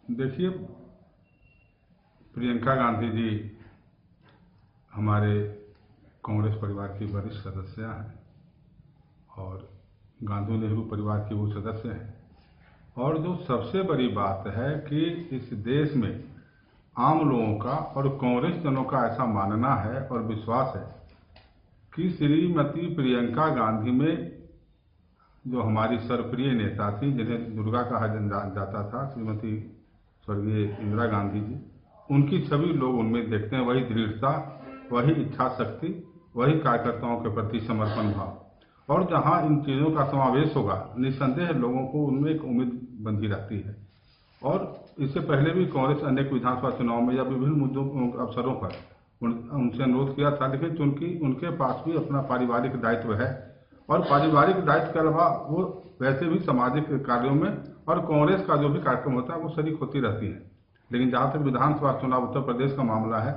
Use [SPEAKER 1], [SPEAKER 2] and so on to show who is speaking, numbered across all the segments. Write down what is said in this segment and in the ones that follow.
[SPEAKER 1] देखिए, प्रियंका गांधी जी हमारे कांग्रेस परिवार की वरिष्ठ सदस्य हैं और गांधी नेहरू परिवार की वो सदस्य हैं। और जो सबसे बड़ी बात है कि इस देश में आम लोगों का और कांग्रेस जनों का ऐसा मानना है और विश्वास है कि श्रीमती प्रियंका गांधी में जो हमारी सर्वप्रिय नेता थी, जिन्हें दुर्गा कहा जाता था, श्रीमती स्वर्गीय इंदिरा गांधी जी, उनकी छवि लोग उनमें देखते हैं। वही दृढ़ता, वही इच्छा शक्ति, वही कार्यकर्ताओं के प्रति समर्पण भाव। और जहां इन चीज़ों का समावेश होगा, निस्संदेह लोगों को उनमें एक उम्मीद बंधी रहती है। और इससे पहले भी कांग्रेस अनेक विधानसभा चुनाव में या विभिन्न मुद्दों अवसरों पर उनसे अनुरोध किया था, लेकिन चूंकि उनके पास भी अपना पारिवारिक दायित्व है और पारिवारिक दायित्व के अलावा वो वैसे भी सामाजिक कार्यों में और कांग्रेस का जो भी कार्यक्रम होता है वो शरीक होती रहती है। लेकिन जहाँ तक विधानसभा चुनाव उत्तर प्रदेश का मामला है,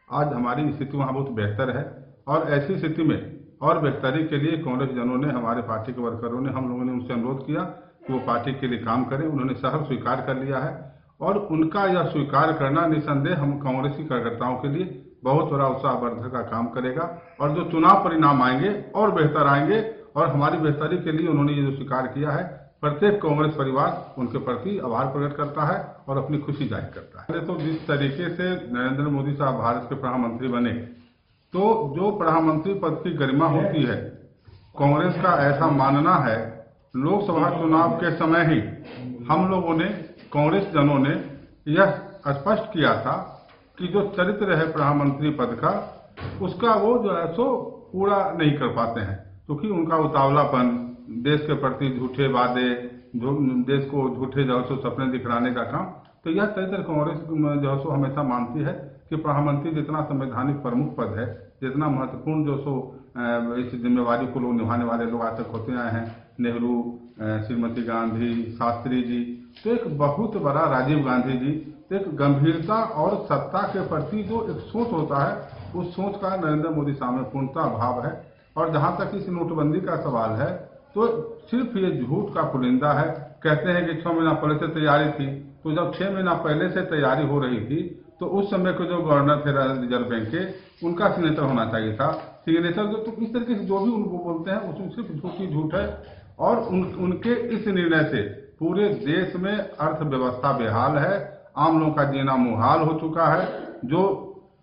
[SPEAKER 1] आज हमारी स्थिति वहाँ बहुत बेहतर है। और ऐसी स्थिति में और बेहतरी के लिए कांग्रेस जनों ने, हमारे पार्टी के वर्करों ने, हम लोगों ने उनसे अनुरोध किया कि वो पार्टी के लिए काम करें। उन्होंने सहर्ष स्वीकार कर लिया है और उनका यह स्वीकार करना निस्संदेह हम कांग्रेसी कार्यकर्ताओं के लिए बहुत बड़ा उत्साहवर्धक का काम करेगा। और जो चुनाव परिणाम आएंगे और बेहतर आएंगे। और हमारी बेहतरी के लिए उन्होंने ये जो स्वीकार किया है, प्रत्येक कांग्रेस परिवार उनके प्रति आभार प्रकट करता है और अपनी खुशी जाहिर करता है। तो जिस तरीके से नरेंद्र मोदी साहब भारत के प्रधानमंत्री बने, तो जो प्रधानमंत्री पद की गरिमा होती है, कांग्रेस का ऐसा मानना है, लोकसभा चुनाव के समय ही हम लोगों ने, कांग्रेस जनों ने यह स्पष्ट किया था कि जो चरित्र है प्रधानमंत्री पद का, उसका वो जो है सो पूरा नहीं कर पाते हैं, क्योंकि उनका उतावलापन, देश के प्रति झूठे वादे, देश को झूठे जो सो सपने दिखलाने का काम, तो यह चरित्र कांग्रेस जो सो हमेशा मानती है कि प्रधानमंत्री जितना संवैधानिक प्रमुख पद है, जितना महत्वपूर्ण जो सो इस जिम्मेवारी को लोग निभाने वाले लोग आज तक होते आए हैं, नेहरू, श्रीमती गांधी, शास्त्री जी, तो एक बहुत बड़ा राजीव गांधी जी, तो एक गंभीरता और सत्ता के प्रति जो एक सोच होता है, उस सोच का नरेंद्र मोदी साहब में पूर्णतः अभाव है। और जहां तक इस नोटबंदी का सवाल है, तो सिर्फ ये झूठ का पुलिंदा है। कहते हैं कि 6 महीना पहले से तैयारी थी, तो जब 6 महीना पहले से तैयारी हो रही थी, तो उस समय के जो गवर्नर थे रिजर्व बैंक के, उनका सिग्नेचर होना चाहिए था। सिग्नेचर जो, तो इस तरीके से जो भी उनको बोलते हैं उसमें सिर्फ झूठ ही झूठ है। और उनके इस निर्णय से पूरे देश में अर्थव्यवस्था बेहाल है, आम लोगों का जीना मुहाल हो चुका है। जो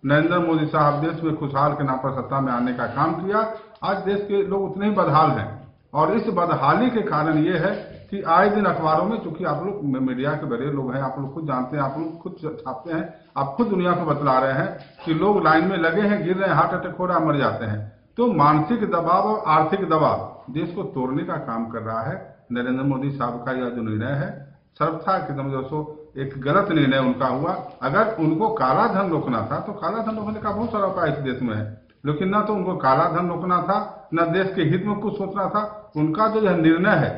[SPEAKER 1] नरेंद्र मोदी साहब देश में खुशहाल के नाम पर सत्ता में आने का काम किया, आज देश के लोग उतने ही बदहाल हैं। और इस बदहाली के कारण ये है कि आए दिन अखबारों में, चूंकि आप लोग मीडिया के बड़े लोग हैं, आप लोग खुद जानते हैं, आप लोग खुद छापते हैं, आप खुद दुनिया को बतला रहे हैं कि लोग लाइन में लगे हैं, गिर रहे हैं, हार्ट अटैक हो रहा है, मर जाते हैं। तो मानसिक दबाव और आर्थिक दबाव देश को तोड़ने का काम कर रहा है। नरेंद्र मोदी साहब का यह जो निर्णय है, सर्वथा एकदम जो सो एक गलत निर्णय उनका हुआ। अगर उनको काला धन रोकना था, तो काला धन रोकने का बहुत सारा उपाय इस देश में है, लेकिन ना तो उनको काला धन रोकना था, न देश के हित में कुछ सोचना था। उनका जो यह निर्णय है,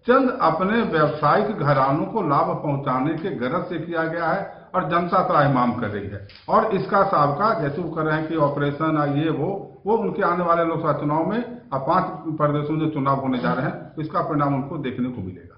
[SPEAKER 1] चंद अपने व्यवसायिक घरानों को लाभ पहुंचाने के गरज से किया गया है और जनता त्राहिमाम कर रही है। और इसका साबका जैसे वो कर रहे हैं कि ऑपरेशन ये वो उनके आने वाले लोकसभा चुनाव में, अब 5 प्रदेशों में जो चुनाव होने जा रहे हैं, इसका परिणाम उनको देखने को मिलेगा।